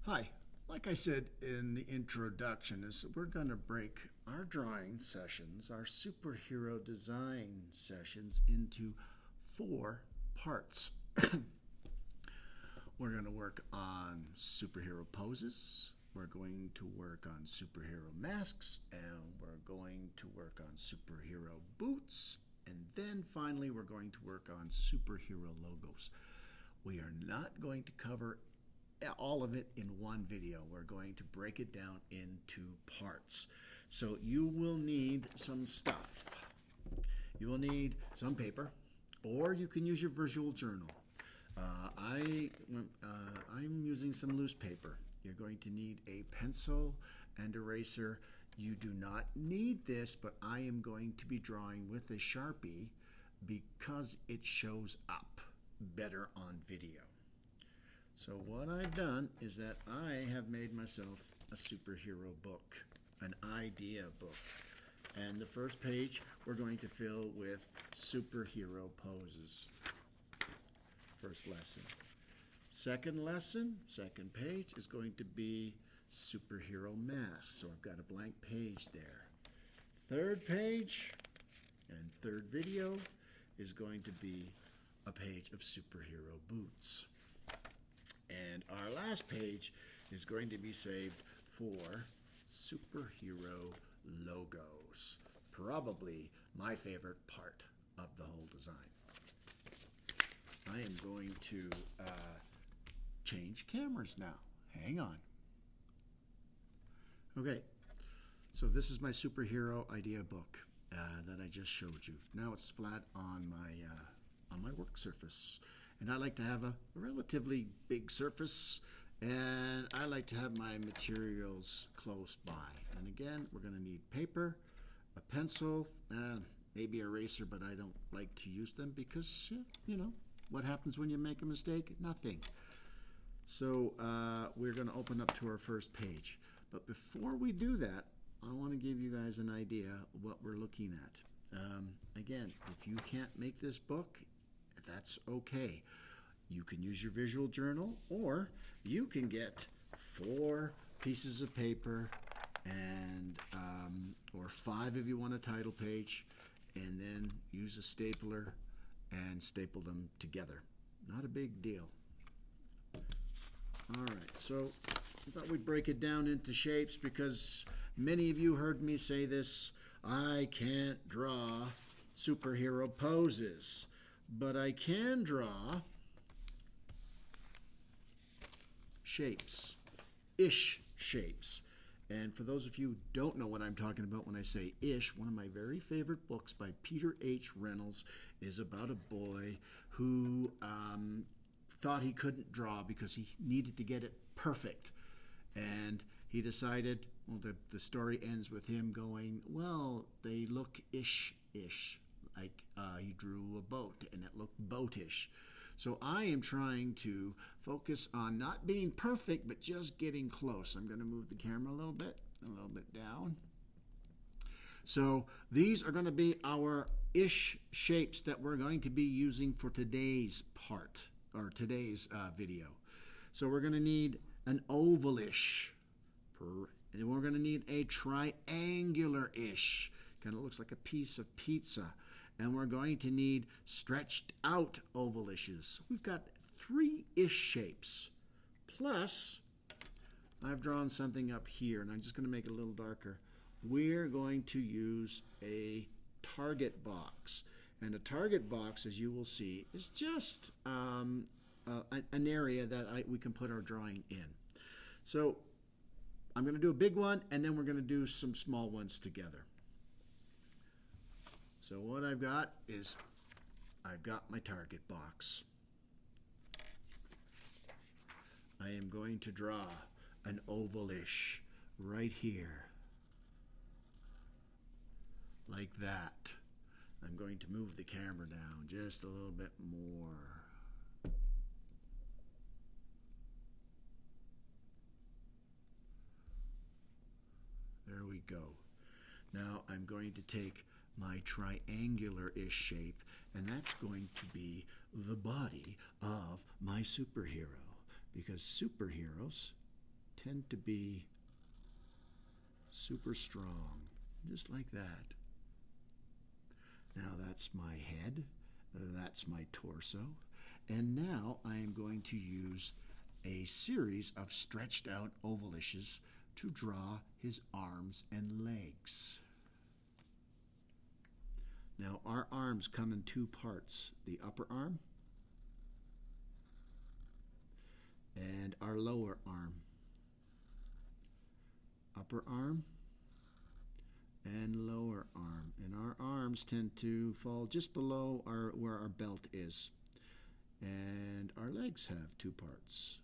Hi, like I said in the introduction, is we're going to break our drawing sessions, our superhero design sessions, into 4 parts. We're going to work on superhero poses, we're going to work on superhero masks, and we're going to work on superhero boots, and then finally we're going to work on superhero logos. We are not going to cover all of it in one video. We're going to break it down into parts. So you will need some stuff. You will need some paper, or you can use your visual journal. I'm using some loose paper. You're going to need a pencil and eraser. You do not need this, but I am going to be drawing with a Sharpie because it shows up better on video. So what I've done is that I have made myself a superhero book, an idea book. And the first page we're going to fill with superhero poses. First lesson. Second lesson, second page, is going to be superhero masks. So I've got a blank page there. Third page and third video is going to be a page of superhero boots. And our last page is going to be saved for superhero logos. Probably my favorite part of the whole design. I am going to change cameras now. Hang on. Okay, so this is my superhero idea book that I just showed you. Now it's flat on my work surface. And I like to have a relatively big surface, and I like to have my materials close by. And again, we're going to need paper, a pencil, maybe eraser, but I don't like to use them because, you know, what happens when you make a mistake? Nothing. So we're going to open up to our first page. But before we do that, I want to give you guys an idea of what we're looking at. Again, if you can't make this book, that's okay. You can use your visual journal, or you can get 4 pieces of paper and or 5 if you want a title page, and then use a stapler and staple them together. Not a big deal. All right, so I thought we'd break it down into shapes because many of you heard me say this: I can't draw superhero poses. But I can draw shapes, ish shapes. And for those of you who don't know what I'm talking about when I say ish, one of my very favorite books by Peter H. Reynolds is about a boy who thought he couldn't draw because he needed to get it perfect. And he decided, well, the story ends with him going, well, they look ish-ish. Like he drew a boat and it looked boatish. So I am trying to focus on not being perfect, but just getting close. I'm going to move the camera a little bit down. So these are going to be our ish shapes that we're going to be using for today's part, or today's video. So we're going to need an ovalish, and we're going to need a triangular-ish. Kind of looks like a piece of pizza. And we're going to need stretched out ovalishes. We've got 3-ish shapes. Plus, I've drawn something up here, and I'm just going to make it a little darker. We're going to use a target box. And a target box, as you will see, is just an area that we can put our drawing in. So I'm going to do a big one, and then we're going to do some small ones together. So what I've got is, I've got my target box. I am going to draw an ovalish right here, like that. I'm going to move the camera down just a little bit more. There we go. Now I'm going to take my triangular-ish shape, and that's going to be the body of my superhero, because superheroes tend to be super strong, just like that. Now that's my head, that's my torso, and now I am going to use a series of stretched out ovalishes to draw his arms and legs. Now our arms come in two parts, the upper arm and our lower arm. Upper arm and lower arm. And our arms tend to fall just below where our belt is. And our legs have two parts.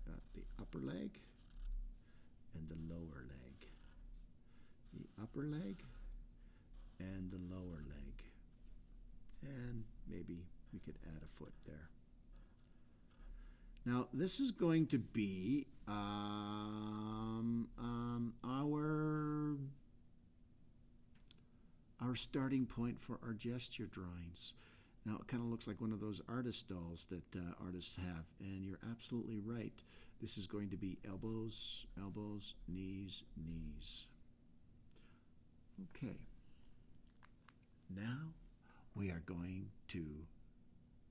Got the upper leg and the lower leg. The upper leg and the lower leg. And maybe we could add a foot there. Now this is going to be our starting point for our gesture drawings. Now it kind of looks like one of those artist dolls that artists have, and you're absolutely right. This is going to be elbows, elbows, knees, knees. Okay. Now we are going to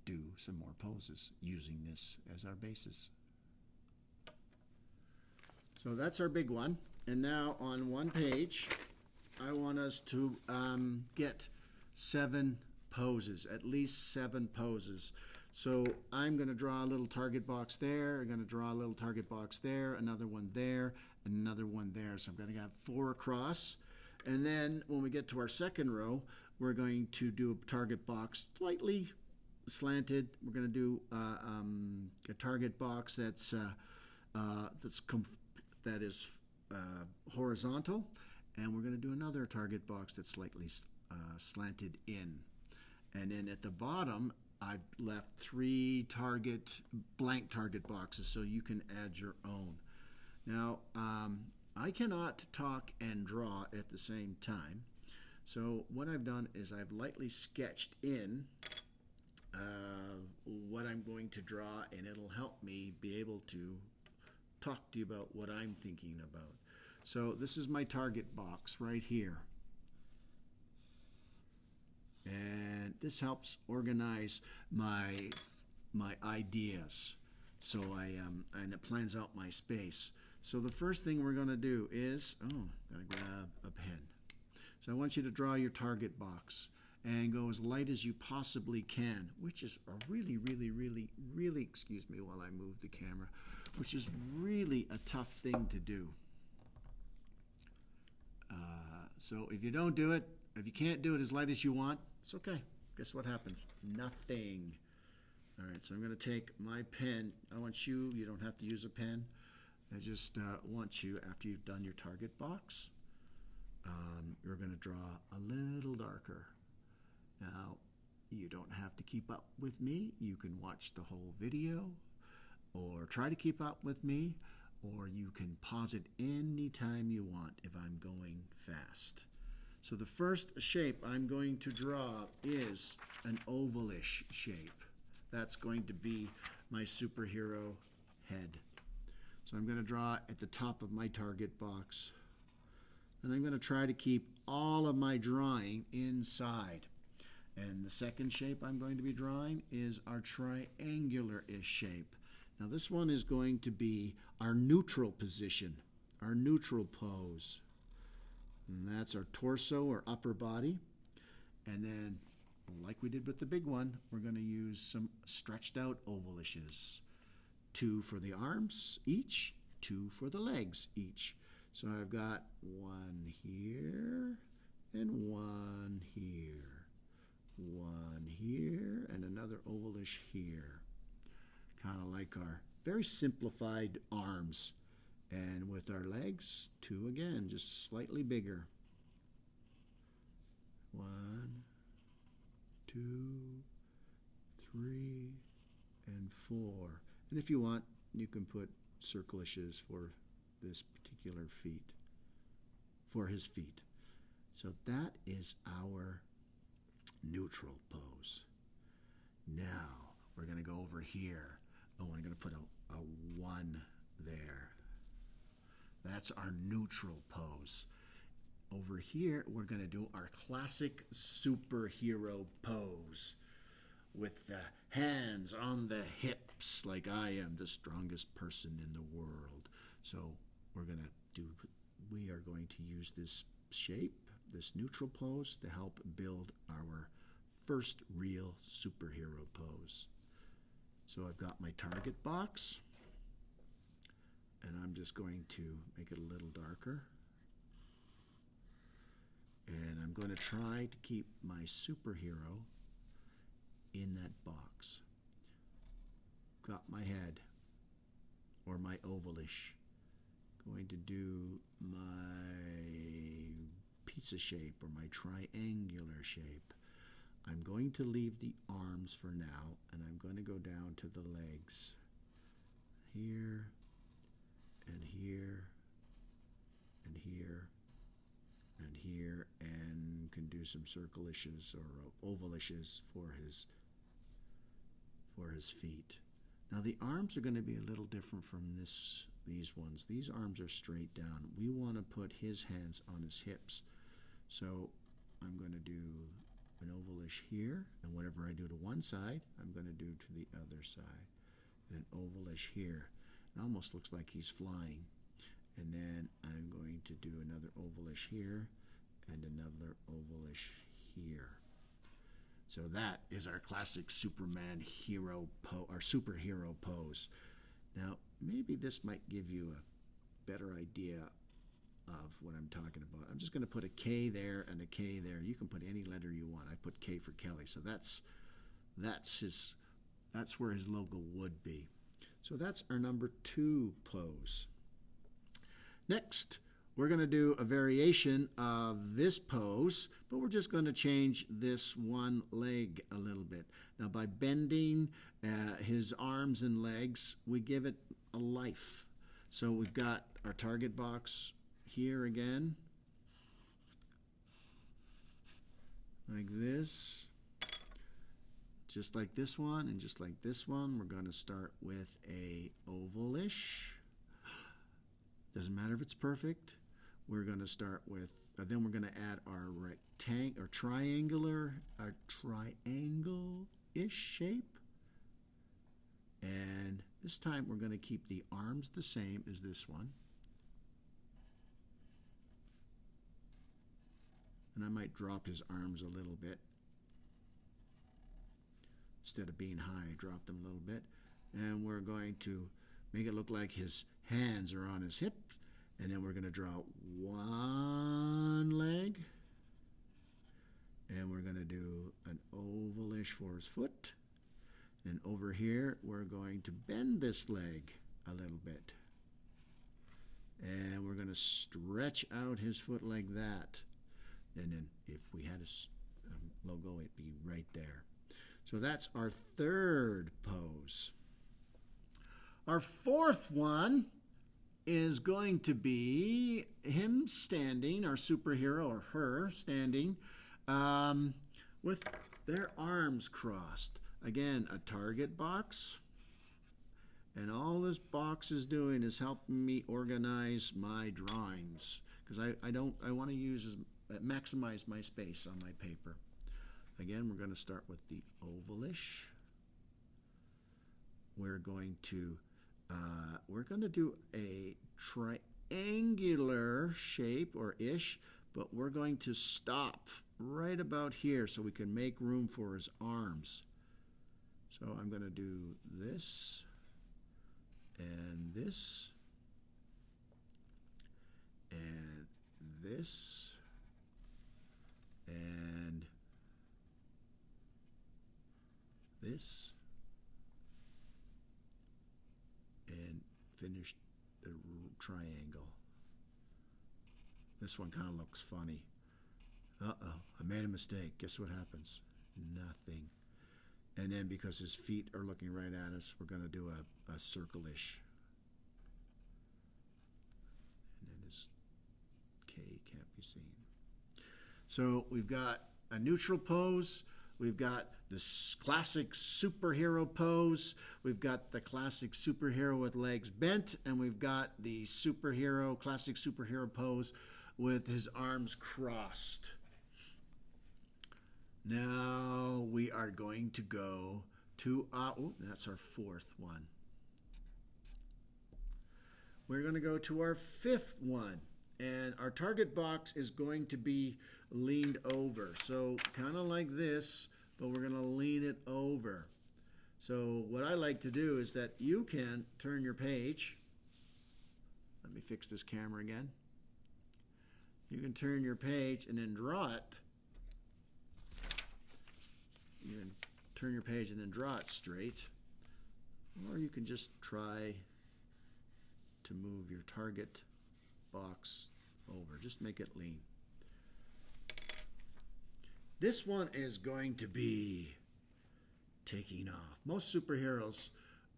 do some more poses using this as our basis. So that's our big one. And now on one page, I want us to get 7 poses, at least 7 poses. So I'm going to draw a little target box there, I'm going to draw a little target box there, another one there, and another one there. So I'm going to have 4 across. And then when we get to our second row, we're going to do a target box slightly slanted. We're going to do a target box that is horizontal, and we're going to do another target box that's slightly slanted in. And then at the bottom, I've left 3 blank target boxes, so you can add your own. Now, I cannot talk and draw at the same time, so what I've done is I've lightly sketched in what I'm going to draw, and it'll help me be able to talk to you about what I'm thinking about. So this is my target box right here. And this helps organize my ideas. So and it plans out my space. So the first thing we're going to do is, gotta grab a pen. So I want you to draw your target box and go as light as you possibly can, which is a really, excuse me while I move the camera, which is really a tough thing to do. So if you don't do it, if you can't do it as light as you want, it's okay. Guess what happens? Nothing. All right, so I'm going to take my pen. I want you don't have to use a pen. I just want you, after you've done your target box, you're going to draw a little darker. Now, you don't have to keep up with me. You can watch the whole video or try to keep up with me, or you can pause it anytime you want if I'm going fast. So the first shape I'm going to draw is an ovalish shape. That's going to be my superhero head. So I'm going to draw at the top of my target box. And I'm going to try to keep all of my drawing inside. And the second shape I'm going to be drawing is our triangular-ish shape. Now this one is going to be our neutral position, our neutral pose. And that's our torso or upper body. And then, like we did with the big one, we're going to use some stretched out ovalishes. 2 for the arms each, 2 for the legs each. So I've got 1 here and 1 here. 1 here and another ovalish here. Kind of like our very simplified arms. And with our legs, 2 again, just slightly bigger. 1, 2, 3, and 4. And if you want, you can put circlishes for this particular feet, for his feet. So that is our neutral pose. Now we're going to go over here. Oh, I'm going to put a 1 there. that's our neutral pose. Over here, we're going to do our classic superhero pose with the hands on the hips, like I am the strongest person in the world. So we are going to use this shape, this neutral pose, to help build our first real superhero pose. So I've got my target box, and I'm just going to make it a little darker. And I'm going to try to keep my superhero in that box. Got my head, or my ovalish. Going to do my pizza shape, or my triangular shape. I'm going to leave the arms for now, and I'm going to go down to the legs. Here, and here, and here, and here, and can do some circle-ishes or oval-ishes for his feet. Now the arms are going to be a little different from these ones. These arms are straight down. We want to put his hands on his hips. So I'm going to do an ovalish here, and whatever I do to one side, I'm going to do to the other side. And an ovalish here. It almost looks like he's flying. And then I'm going to do another ovalish here and another ovalish here. So that is our classic Superman hero our superhero pose. Now, maybe this might give you a better idea of what I'm talking about. I'm just going to put a K there and a K there. You can put any letter you want. I put K for Kelly. So that's where his logo would be. So that's our number 2 pose. Next, we're going to do a variation of this pose, but we're just going to change this one leg a little bit. Now, by bending his arms and legs, we give it a life. So we've got our target box here again, like this. Just like this one and just like this one, we're going to start with a ovalish. Doesn't matter if it's perfect. We're going to start with, then we're going to add our triangle-ish shape. And this time we're going to keep the arms the same as this one. And I might drop his arms a little bit. Instead of being high, I drop them a little bit. And we're going to make it look like his hands are on his hips. And then we're going to draw one leg. And we're going to do an ovalish for his foot. And over here, we're going to bend this leg a little bit. And we're going to stretch out his foot like that. And then if we had a logo, it'd be right there. So that's our 3rd pose. Our 4th one is going to be him standing, our superhero, or her standing, with their arms crossed. Again, a target box. And all this box is doing is helping me organize my drawings, because I want to maximize my space on my paper. Again, we're going to start with the ovalish. We're going to do a triangular shape or ish, but we're going to stop right about here so we can make room for his arms. So I'm going to do this and this and this and this and finish the triangle. This one kind of looks funny. Uh-oh, I made a mistake. Guess what happens? Nothing. And then because his feet are looking right at us, we're going to do a circle-ish. And then his K can't be seen. So we've got a neutral pose, We've got this classic superhero pose. We've got the classic superhero with legs bent, and we've got the classic superhero pose with his arms crossed. Now we are going to go to, that's our fourth one. We're going to go to our fifth one. And our target box is going to be leaned over. So kind of like this, but we're going to lean it over. So what I like to do is that you can turn your page. Let me fix this camera again. You can turn your page and then draw it. You can turn your page and then draw it straight. Or you can just try to move your target box over. Just make it lean. This one is going to be taking off. Most superheroes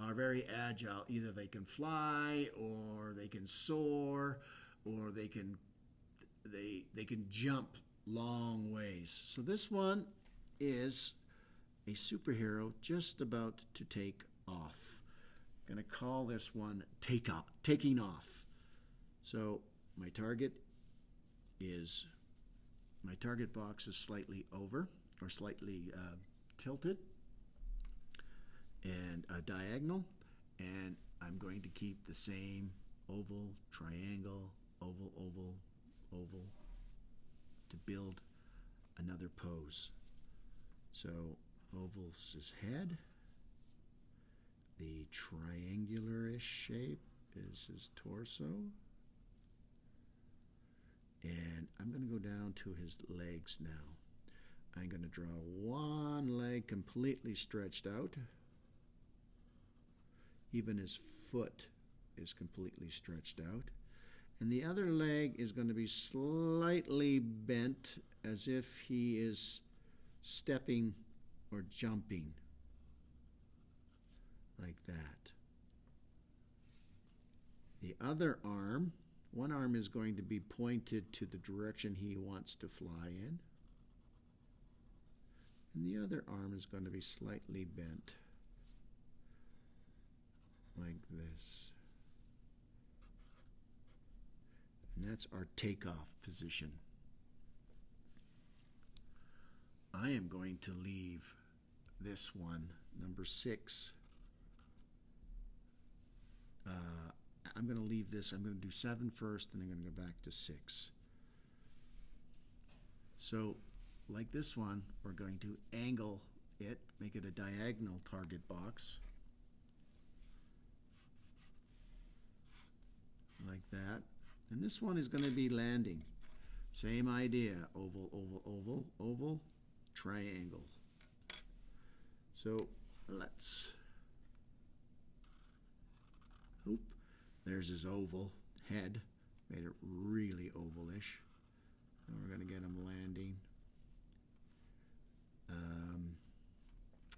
are very agile. Either they can fly, or they can soar, or they can jump long ways. So this one is a superhero just about to take off. I'm going to call this one taking off. So my target box is slightly over, or slightly tilted and diagonal, and I'm going to keep the same oval, triangle, oval, oval, oval to build another pose. So oval's his head. The triangular-ish shape is his torso. And I'm going to go down to his legs now. I'm going to draw one leg completely stretched out. Even his foot is completely stretched out. And the other leg is going to be slightly bent, as if he is stepping or jumping, like that. The other arm, one arm is going to be pointed to the direction he wants to fly in. And the other arm is going to be slightly bent, like this. And that's our takeoff position. I am going to leave this one, number 6. I'm going to leave this. I'm going to do 7 first, and I'm going to go back to 6. So, like this one, we're going to angle it, make it a diagonal target box, like that. And this one is going to be landing. Same idea, oval, oval, oval, oval, triangle. So let's, there's his oval head, made it really ovalish. And we're going to get him landing.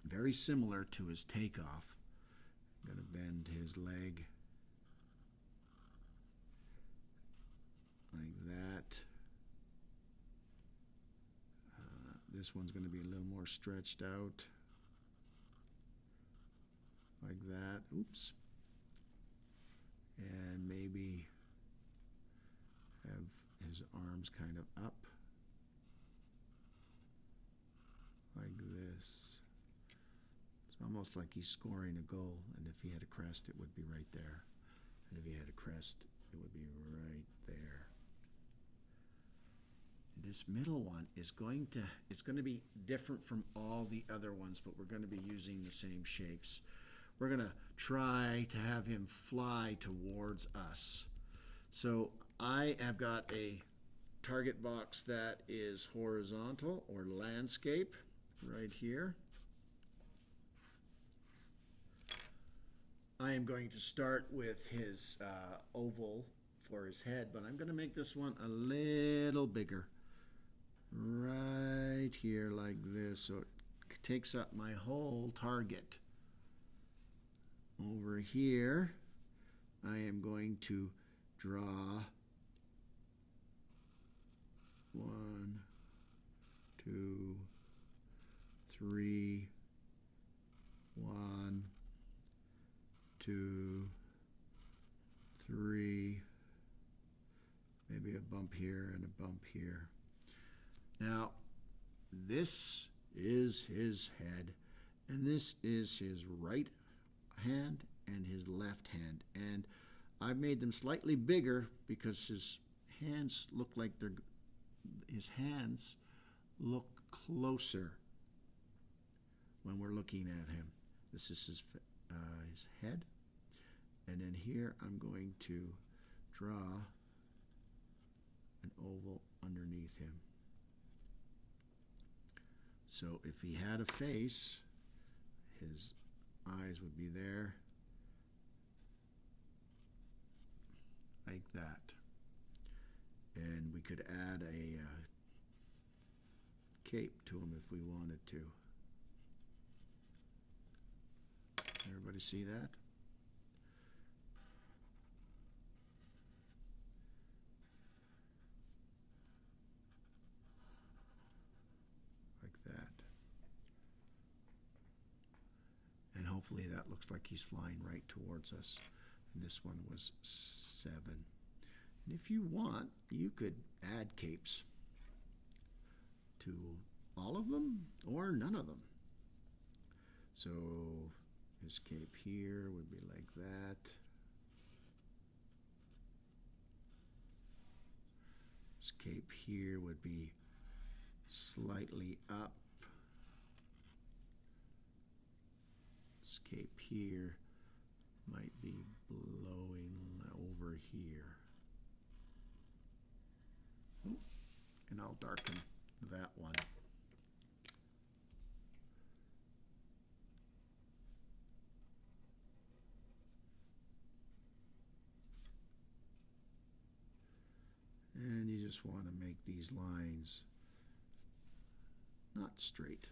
Very similar to his takeoff. I'm going to bend his leg like that. This one's going to be a little more stretched out, like that. Oops. And maybe have his arms kind of up, like this. It's almost like he's scoring a goal, and if he had a crest, it would be right there. And if he had a crest, it would be right there. This middle one is going to be different from all the other ones, but we're going to be using the same shapes. We're going to try to have him fly towards us. So I have got a target box that is horizontal, or landscape, right here. I am going to start with his oval for his head, but I'm going to make this one a little bigger. Right here, like this, so it takes up my whole target. Over here, I am going to draw 1, 2, 3, 1, 2, 3, maybe a bump here and a bump here. Now, this is his head, and this is his right hand and his left hand. And I've made them slightly bigger because his hands look like his hands look closer when we're looking at him. This is his head. And then here I'm going to draw an oval underneath him. So if he had a face, his eyes would be there, like that. And we could add a cape to him if we wanted to. Everybody see that? And hopefully that looks like he's flying right towards us. And this one was 7. And if you want, you could add capes to all of them or none of them. So his cape here would be like that. His cape here would be slightly up. His cape here might be blowing over here. Ooh, and I'll darken that one. And you just want to make these lines not straight,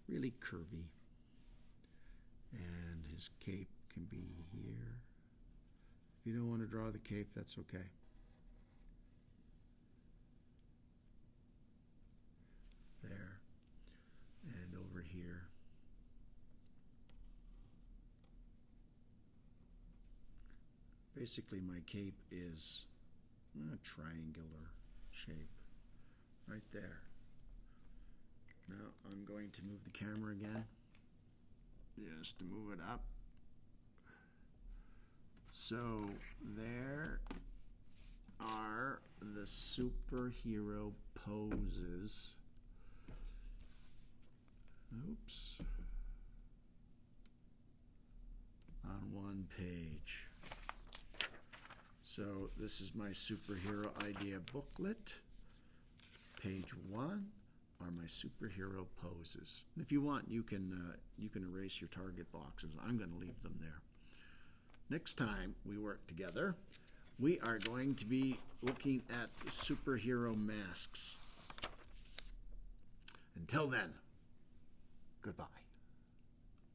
really curvy. And his cape can be here. If you don't want to draw the cape, that's okay. There. And over here. Basically, my cape is a triangular shape right there. Now I'm going to move the camera again, just to move it up. So there are the superhero poses. Oops. On one page. So this is my superhero idea booklet. Page 1 are my superhero poses. And if you want, you can erase your target boxes. I'm going to leave them there. Next time we work together, we are going to be looking at superhero masks. Until then, goodbye.